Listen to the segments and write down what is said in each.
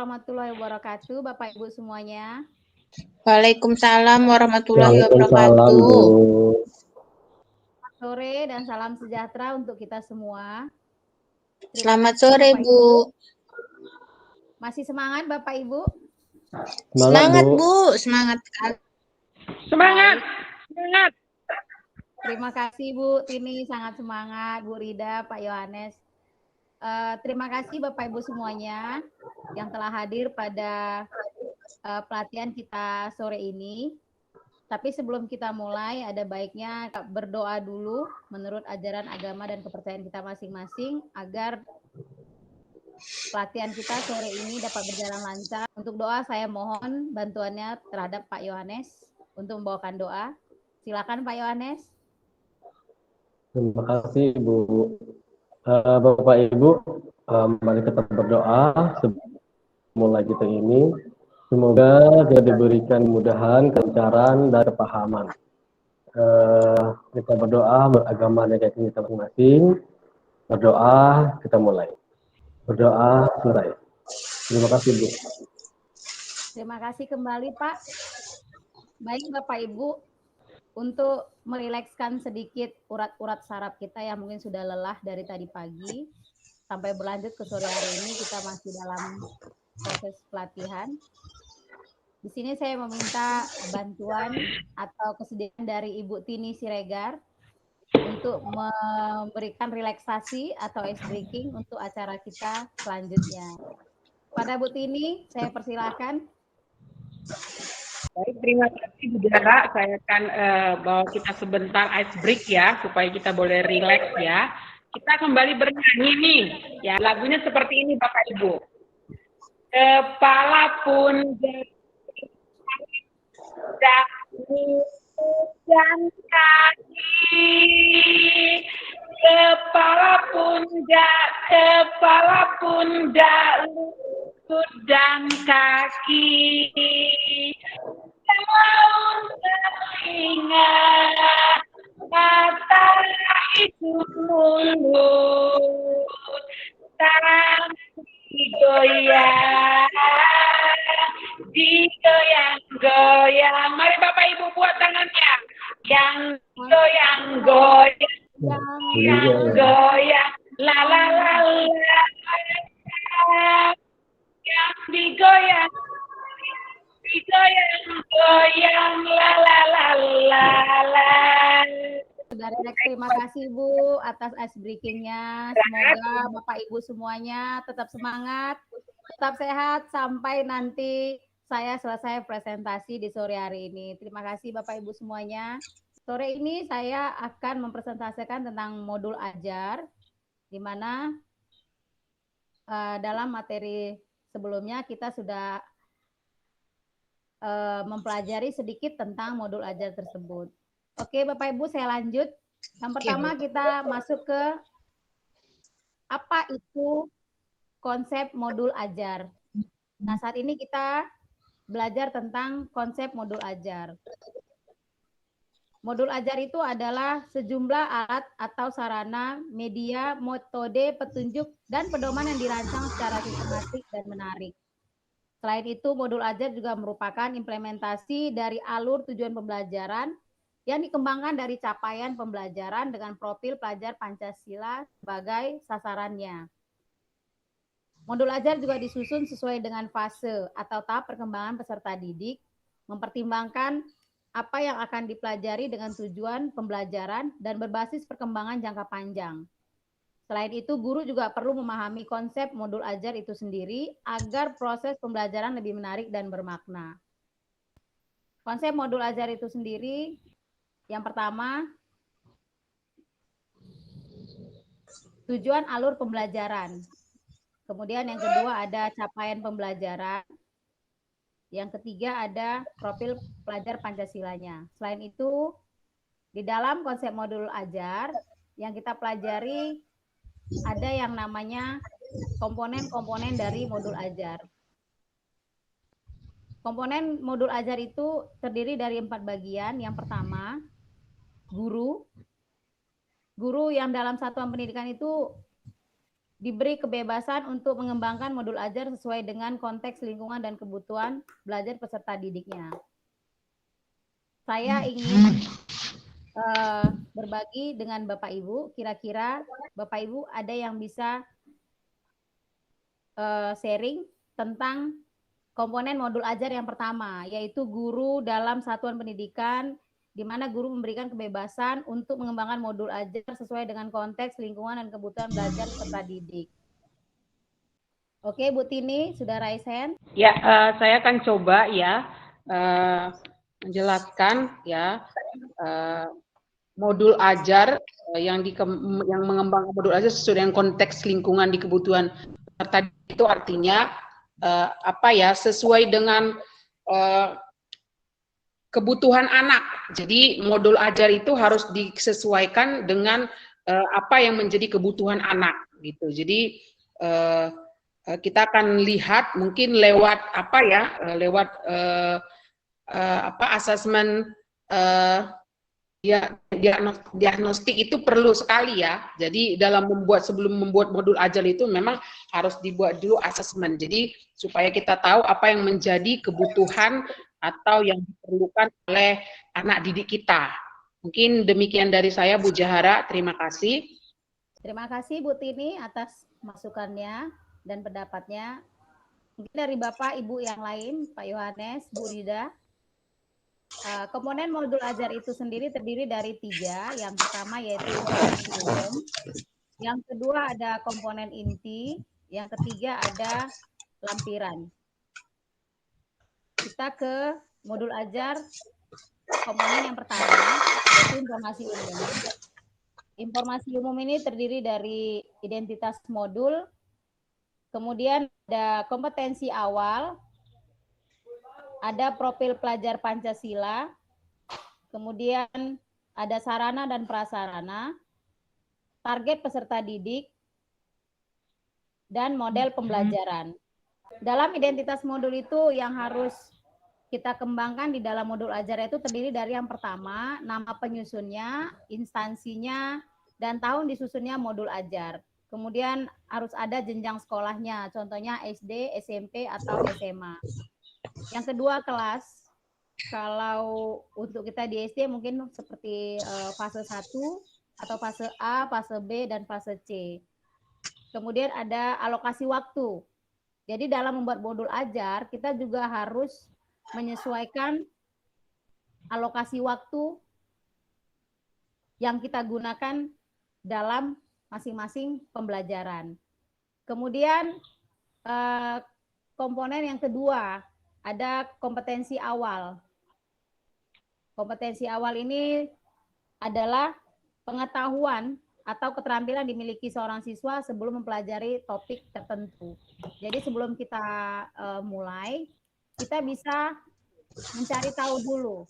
warahmatullahi wabarakatuh, Bapak Ibu semuanya. Waalaikumsalam warahmatullahi Waalaikumsalam, Bu. wabarakatuh. Selamat sore dan salam sejahtera untuk kita semua. Selamat sore, Bapak Bu. Ibu. Masih semangat Bapak Ibu? Semangat, Bu. Semangat. Semangat. Semangat. Terima kasih Bu Tini, sangat semangat. Bu Rida, Pak Yohanes. Terima kasih Bapak Ibu semuanya yang telah hadir pada pelatihan kita sore ini. Tapi sebelum kita mulai, ada baiknya berdoa dulu menurut ajaran agama dan kepercayaan kita masing-masing agar pelatihan kita sore ini dapat berjalan lancar. Untuk doa saya mohon bantuannya terhadap Pak Yohanes untuk membawakan doa. Silakan Pak Yohanes. Terima kasih, Bu. Bapak Ibu, mari kita berdoa mulai kita ini. Semoga kita diberikan kemudahan, kelancaran, dan kepahaman. Kita berdoa beragama dan keyakinan kita masing-masing. Berdoa, kita mulai. Berdoa, selesai. Terima kasih, Bu. Terima kasih kembali, Pak. Baik, Bapak Ibu, untuk merilekskan sedikit urat-urat saraf kita yang mungkin sudah lelah dari tadi pagi, sampai berlanjut ke sore hari ini, kita masih dalam proses pelatihan. Di sini saya meminta bantuan atau kesediaan dari Ibu Tini Siregar untuk memberikan relaksasi atau ice breaking untuk acara kita selanjutnya. Pada Bu Tini, saya persilakan. Baik, terima kasih Bu Dara. Saya akan bawa kita sebentar ice break ya, supaya kita boleh rileks ya. Kita kembali bernyanyi nih. Ya, lagunya seperti ini Bapak Ibu. Kepala pun dan kaki, kepala pundak, lutut dan kaki. Daun telinga, mata, hidung, mulut, tangan digoyang-goyang. Mari Bapak Ibu buat tangannya. Yang goyang-goyang, la la la la. Yang digoyang, la la la la la. Saudara, terima kasih Bu atas ice breaking-nya. Semoga Bapak Ibu semuanya tetap semangat, tetap sehat sampai nanti saya selesai presentasi di sore hari ini. Terima kasih Bapak Ibu semuanya. Sore ini saya akan mempresentasikan tentang modul ajar, di mana dalam materi sebelumnya kita sudah mempelajari sedikit tentang modul ajar tersebut. Oke, Bapak Ibu, saya lanjut. Yang pertama kita masuk ke apa itu konsep modul ajar. Nah, saat ini kita belajar tentang konsep modul ajar. Modul ajar itu adalah sejumlah alat atau sarana, media, metode, petunjuk, dan pedoman yang dirancang secara sistematik dan menarik. Selain itu, modul ajar juga merupakan implementasi dari alur tujuan pembelajaran yang dikembangkan dari capaian pembelajaran dengan profil pelajar Pancasila sebagai sasarannya. Modul ajar juga disusun sesuai dengan fase atau tahap perkembangan peserta didik, mempertimbangkan apa yang akan dipelajari dengan tujuan pembelajaran dan berbasis perkembangan jangka panjang. Selain itu, guru juga perlu memahami konsep modul ajar itu sendiri agar proses pembelajaran lebih menarik dan bermakna. Konsep modul ajar itu sendiri, yang pertama, tujuan alur pembelajaran. Kemudian yang kedua ada capaian pembelajaran. Yang ketiga ada profil pelajar Pancasilanya. Selain itu, di dalam konsep modul ajar yang kita pelajari ada yang namanya komponen-komponen dari modul ajar. Komponen modul ajar itu terdiri dari 4 bagian. Yang pertama, guru. Guru yang dalam satuan pendidikan itu diberi kebebasan untuk mengembangkan modul ajar sesuai dengan konteks lingkungan dan kebutuhan belajar peserta didiknya. Saya ingin berbagi dengan Bapak Ibu, kira-kira Bapak Ibu ada yang bisa sharing tentang komponen modul ajar yang pertama, yaitu guru dalam satuan pendidikan, di mana guru memberikan kebebasan untuk mengembangkan modul ajar sesuai dengan konteks lingkungan dan kebutuhan belajar peserta didik. Oke, Bu Tini, sudah raise hand? Ya, saya akan coba ya menjelaskan ya modul ajar yang mengembangkan modul ajar sesuai dengan konteks lingkungan di kebutuhan peserta itu artinya sesuai dengan kebutuhan anak. Jadi modul ajar itu harus disesuaikan dengan apa yang menjadi kebutuhan anak gitu. Jadi kita akan lihat mungkin lewat asesmen diagnostik itu perlu sekali ya. Jadi sebelum membuat modul ajar itu memang harus dibuat dulu asesmen. Jadi supaya kita tahu apa yang menjadi kebutuhan atau yang diperlukan oleh anak didik kita. Mungkin demikian dari saya, Bu Jahara. Terima kasih. Terima kasih Bu Tini atas masukannya dan pendapatnya. Mungkin dari Bapak Ibu yang lain, Pak Yohanes, Bu Rida. Komponen modul ajar itu sendiri terdiri dari 3. Yang pertama yaitu informasi umum. Yang kedua ada komponen inti. Yang ketiga ada lampiran. Kita ke modul ajar komponen yang pertama, yaitu informasi umum. Informasi umum ini terdiri dari identitas modul, kemudian ada kompetensi awal, ada profil pelajar Pancasila, kemudian ada sarana dan prasarana, target peserta didik, dan model pembelajaran. Dalam identitas modul itu yang harus kita kembangkan di dalam modul ajar itu terdiri dari yang pertama, nama penyusunnya, instansinya, dan tahun disusunnya modul ajar. Kemudian harus ada jenjang sekolahnya, contohnya SD, SMP, atau SMA. Yang kedua kelas, kalau untuk kita di SD mungkin seperti fase 1 atau fase A, fase B, dan fase C. Kemudian ada alokasi waktu. Jadi dalam membuat modul ajar, kita juga harus menyesuaikan alokasi waktu yang kita gunakan dalam masing-masing pembelajaran. Kemudian komponen yang kedua, ada kompetensi awal. Kompetensi awal ini adalah pengetahuan atau keterampilan dimiliki seorang siswa sebelum mempelajari topik tertentu. Jadi sebelum kita mulai, kita bisa mencari tahu dulu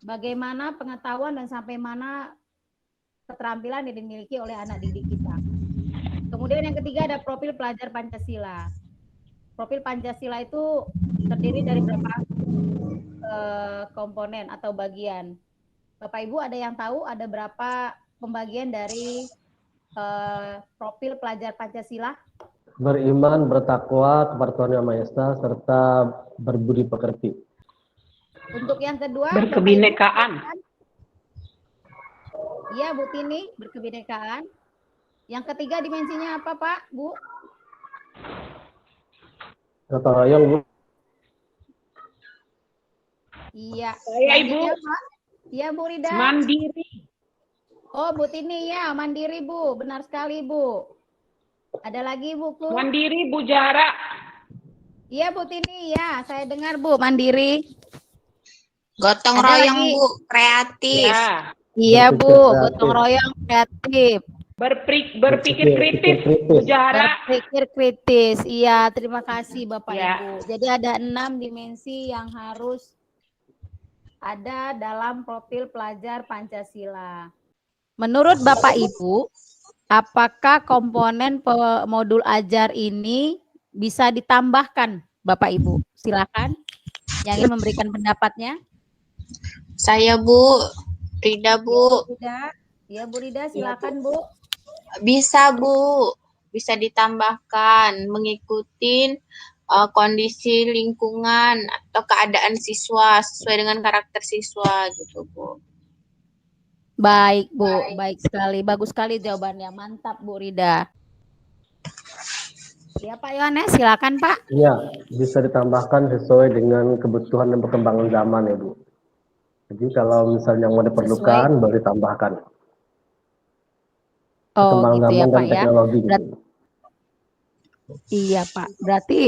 bagaimana pengetahuan dan sampai mana keterampilan yang dimiliki oleh anak didik kita. Kemudian yang ketiga ada profil pelajar Pancasila. Profil Pancasila itu terdiri dari berapa komponen atau bagian. Bapak Ibu ada yang tahu ada berapa pembagian dari profil pelajar Pancasila? Beriman, bertakwa kepada Tuhan Yang Maha Esa, serta berbudi pekerti. Untuk yang kedua, berkebinekaan. Iya, Bu Tini, berkebinekaan. Yang ketiga dimensinya apa, Pak, Bu? Gotong royong, Bu. Saya, Iya. Ibu. Pak? Iya, Bu Rida. Mandiri. Oh, Bu Tini, ya, mandiri, Bu. Benar sekali, Bu. Ada lagi, Buku? Mandiri, Bu Jahara. Iya, Bu Tini, ya. Saya dengar, Bu, mandiri. Gotong Ada royong, lagi? Bu, kreatif. Ya. Iya, Bu. Kreatif. Gotong royong kreatif. Berpikir kritis, Bu Jahara. Berpikir kritis. Iya, terima kasih Bapak Ya. Ibu. Jadi ada 6 dimensi yang harus ada dalam profil pelajar Pancasila. Menurut Bapak Ibu, apakah komponen modul ajar ini bisa ditambahkan, Bapak Ibu? Silakan yang ingin memberikan pendapatnya. Saya, Bu. Rida, Bu. Rida. Ya, Bu Rida, silakan, Bu. Bisa, Bu. bisa ditambahkan mengikuti kondisi lingkungan atau keadaan siswa sesuai dengan karakter siswa gitu, Bu. Baik, Bu. Baik sekali. Bagus sekali jawabannya. Mantap, Bu Rida. Ya, Pak Yohanes, silakan, Pak. Iya, bisa ditambahkan sesuai dengan kebutuhan dan perkembangan zaman ya, Bu. Jadi kalau misalnya mau diperlukan, baru ditambahkan. Oh, Perkembangan gitu ya, zaman dan Pak ya. teknologi gitu. Iya, Pak. Berarti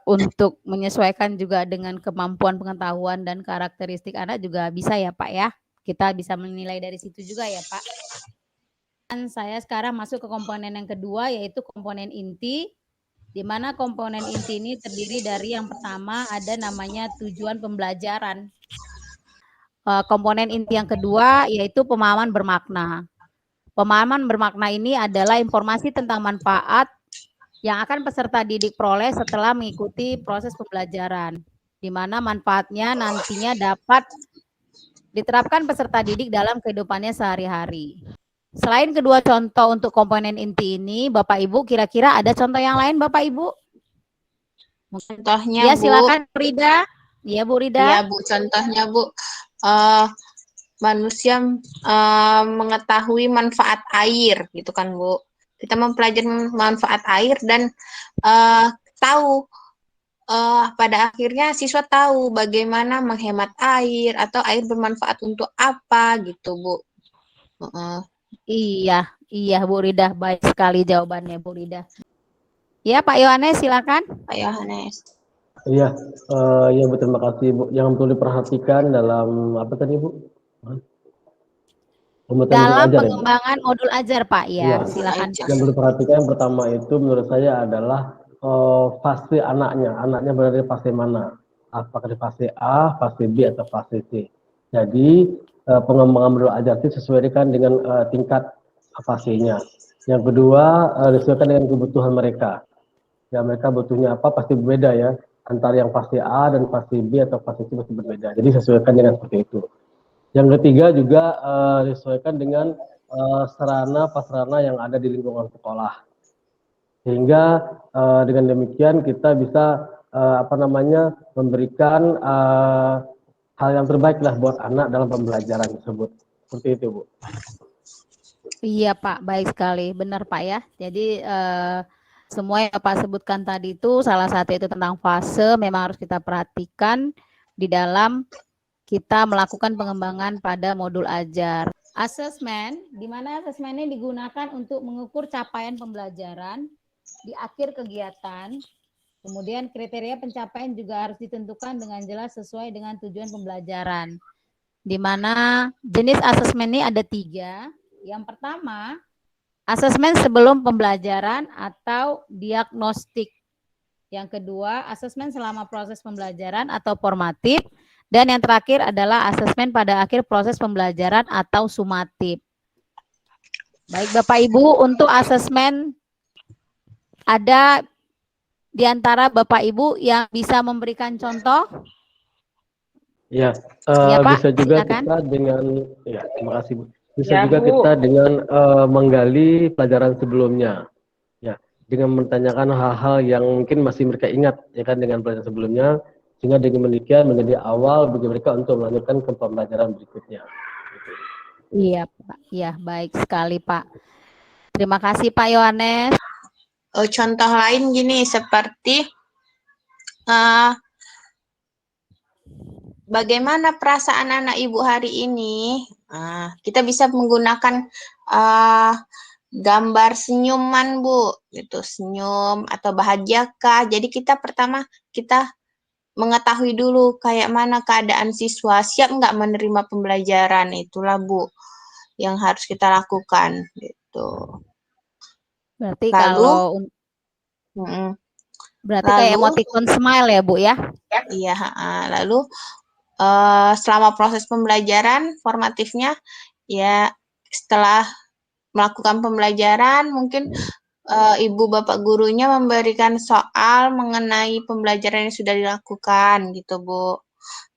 untuk menyesuaikan juga dengan kemampuan pengetahuan dan karakteristik anak juga bisa ya, Pak ya. Kita bisa menilai dari situ juga ya, Pak. Dan saya sekarang masuk ke komponen yang kedua, yaitu komponen inti, di mana komponen inti ini terdiri dari yang pertama ada namanya tujuan pembelajaran. Komponen inti yang kedua yaitu pemahaman bermakna. Pemahaman bermakna ini adalah informasi tentang manfaat yang akan peserta didik peroleh setelah mengikuti proses pembelajaran, di mana manfaatnya nantinya dapat diterapkan peserta didik dalam kehidupannya sehari-hari. Selain kedua contoh untuk komponen inti ini, Bapak Ibu kira-kira ada contoh yang lain Bapak Ibu? Contohnya, Ya, Bu. silakan Bu Rida. Iya, Bu Rida. Iya, Bu. Contohnya, Bu. Manusia mengetahui manfaat air, gitu kan, Bu. Kita mempelajari manfaat air dan tahu pada akhirnya siswa tahu bagaimana menghemat air atau air bermanfaat untuk apa, gitu, Bu. Iya, iya Bu Rida. Baik sekali jawabannya Bu Rida. Ya, Pak Yohanes, silakan. Pak Yohanes. Iya, ya Bu, terima kasih Bu. Yang perlu diperhatikan dalam apa tadi Bu? Dalam pengembangan modul ajar, Pak. Ya, Ya, silakan. yang perlu diperhatikan yang pertama itu menurut saya adalah fase anaknya. Anaknya berada di fase mana? Apakah di fase A, fase B, atau fase C? Jadi pengembangan modul ajar itu sesuaikan dengan tingkat fasenya. Yang kedua, disesuaikan dengan kebutuhan mereka. Ya, mereka butuhnya apa pasti berbeda ya. Antara yang fase A dan fase B atau fase C pasti berbeda. Jadi sesuaikan dengan seperti itu. Yang ketiga juga disesuaikan dengan sarana prasarana yang ada di lingkungan sekolah. Sehingga dengan demikian kita bisa memberikan hal yang terbaik lah buat anak dalam pembelajaran tersebut. Seperti itu, Bu. Iya, Pak. Baik sekali. Benar, Pak ya. Jadi semua yang Bapak sebutkan tadi itu salah satu itu tentang fase memang harus kita perhatikan di dalam kita melakukan pengembangan pada modul ajar. Asesmen, di mana asesmen ini digunakan untuk mengukur capaian pembelajaran di akhir kegiatan. Kemudian kriteria pencapaian juga harus ditentukan dengan jelas sesuai dengan tujuan pembelajaran. Di mana jenis asesmen ini ada 3. Yang pertama, asesmen sebelum pembelajaran atau diagnostik. Yang kedua, asesmen selama proses pembelajaran atau formatif. Dan yang terakhir adalah asesmen pada akhir proses pembelajaran atau sumatif. Baik Bapak Ibu, untuk asesmen ada di antara Bapak Ibu yang bisa memberikan contoh? Ya, Pak, bisa juga silakan. kita dengan, ya terima kasih Bu. Bisa Ya, juga Bu. kita dengan menggali pelajaran sebelumnya, ya, dengan menanyakan hal-hal yang mungkin masih mereka ingat, ya kan, dengan pelajaran sebelumnya, sehingga dengan demikian menjadi awal bagi mereka untuk melanjutkan ke pembelajaran berikutnya. Iya, Pak. Iya, baik sekali, Pak. Terima kasih, Pak Yohanes. Contoh lain gini, seperti bagaimana perasaan anak ibu hari ini? Kita bisa menggunakan gambar senyuman, Bu, gitu, senyum atau bahagiakah. Jadi kita pertama kita mengetahui dulu kayak mana keadaan siswa, siap nggak menerima pembelajaran, itulah Bu yang harus kita lakukan, gitu. Berarti kayak emoticon smile ya, Bu ya? Iya, lalu selama proses pembelajaran formatifnya, ya setelah melakukan pembelajaran, mungkin ibu bapak gurunya memberikan soal mengenai pembelajaran yang sudah dilakukan, gitu Bu.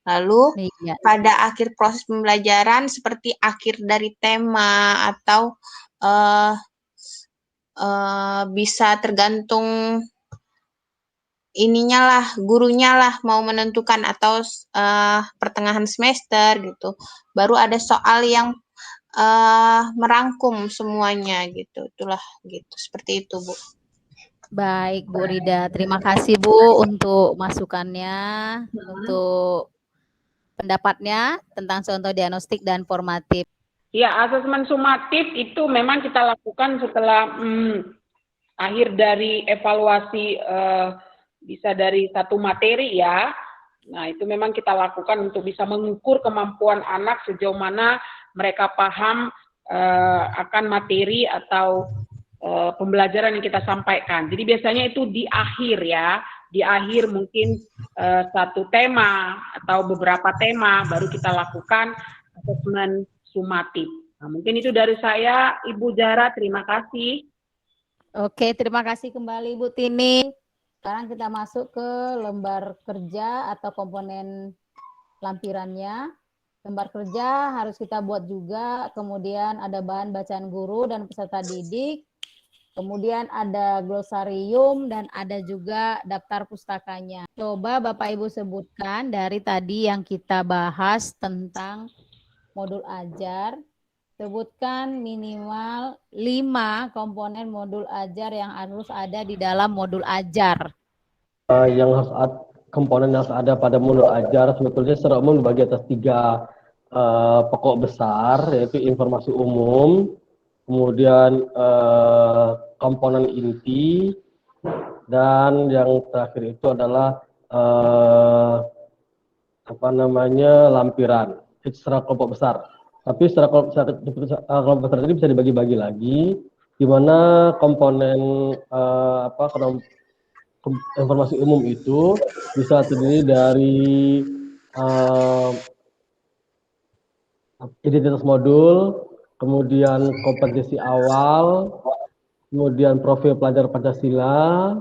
Lalu pada akhir proses pembelajaran seperti akhir dari tema atau bisa tergantung ininya lah, gurunya lah mau menentukan atau pertengahan semester gitu. Baru ada soal yang merangkum semuanya gitu. Itulah gitu, seperti itu, Bu. Baik, Bu Rida. Terima kasih, Bu, untuk masukannya, untuk pendapatnya tentang contoh diagnostik dan formatif. Ya, asesmen sumatif itu memang kita lakukan setelah akhir dari evaluasi bisa dari satu materi ya. Nah, itu memang kita lakukan untuk bisa mengukur kemampuan anak sejauh mana mereka paham akan materi atau pembelajaran yang kita sampaikan. Jadi biasanya itu di akhir ya, di akhir mungkin satu tema atau beberapa tema baru kita lakukan asesmen sumatif. Nah, mungkin itu dari saya, Ibu Zahra, terima kasih. Oke, terima kasih kembali Bu Tini. Sekarang kita masuk ke lembar kerja atau komponen lampirannya. Lembar kerja harus kita buat juga, kemudian ada bahan bacaan guru dan peserta didik, kemudian ada glosarium dan ada juga daftar pustakanya. Coba Bapak Ibu sebutkan dari tadi yang kita bahas tentang modul ajar, sebutkan minimal 5 komponen modul ajar yang harus ada di dalam modul ajar. Yang harus komponen yang harus ada pada modul ajar sebetulnya secara umum dibagi atas 3 pokok besar, yaitu informasi umum, kemudian komponen inti, dan yang terakhir itu adalah lampiran. Itu secara kelompok besar. Tapi secara kelompok besar ini bisa dibagi-bagi lagi, di mana komponen informasi umum itu bisa terdiri dari identitas modul, kemudian kompetensi awal, kemudian profil pelajar Pancasila,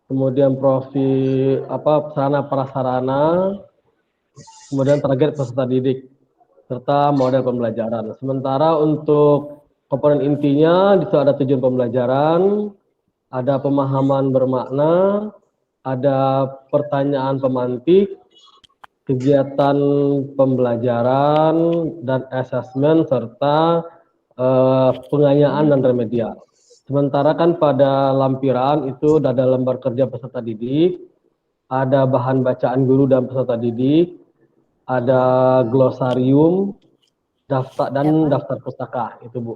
kemudian profil sarana prasarana, kemudian target peserta didik, serta model pembelajaran. Sementara untuk komponen intinya di situ ada tujuan pembelajaran, ada pemahaman bermakna, ada pertanyaan pemantik, kegiatan pembelajaran dan asesmen, serta pengayaan dan remedial. Sementara kan pada lampiran itu ada lembar kerja peserta didik, ada bahan bacaan guru dan peserta didik, ada glosarium, daftar pustaka, itu Bu.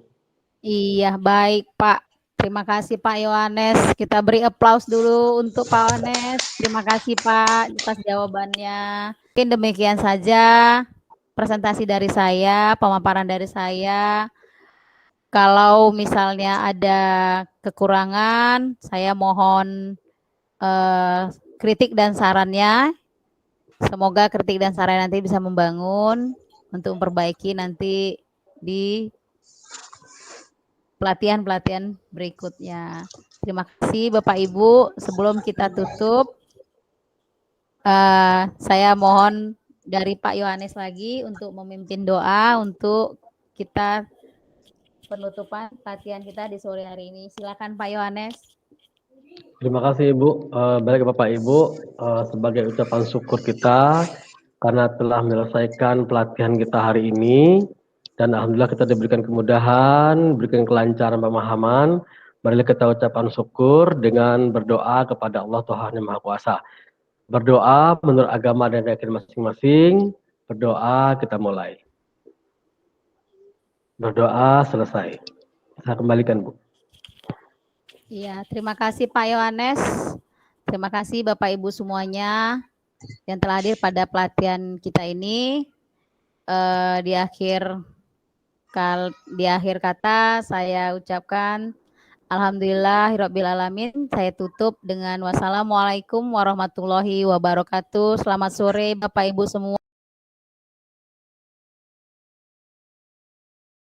Iya, baik Pak. Terima kasih Pak Yohanes. Kita beri aplaus dulu untuk Pak Yohanes. Terima kasih Pak atas jawabannya. Mungkin demikian saja presentasi dari saya, pemaparan dari saya. Kalau misalnya ada kekurangan, saya mohon kritik dan sarannya. Semoga kritik dan saran nanti bisa membangun untuk memperbaiki nanti di pelatihan-pelatihan berikutnya. Terima kasih Bapak Ibu. Sebelum kita tutup, saya mohon dari Pak Yohanes lagi untuk memimpin doa untuk kita penutupan pelatihan kita di sore hari ini. Silakan Pak Yohanes. Terima kasih Ibu. Baik Bapak Ibu, sebagai ucapan syukur kita karena telah menyelesaikan pelatihan kita hari ini, dan alhamdulillah kita diberikan kemudahan, diberikan kelancaran pemahaman. Marilah kita ucapan syukur dengan berdoa kepada Allah Tuhan Yang Maha Kuasa. Berdoa menurut agama dan keyakinan masing-masing. Berdoa, kita mulai. Berdoa selesai. Saya kembalikan Bu. Iya, terima kasih Pak Yohanes. Terima kasih Bapak Ibu semuanya yang telah hadir pada pelatihan kita ini. Di akhir kata saya ucapkan alhamdulillahirabbil alamin. Saya tutup dengan wassalamualaikum warahmatullahi wabarakatuh. Selamat sore Bapak Ibu semua.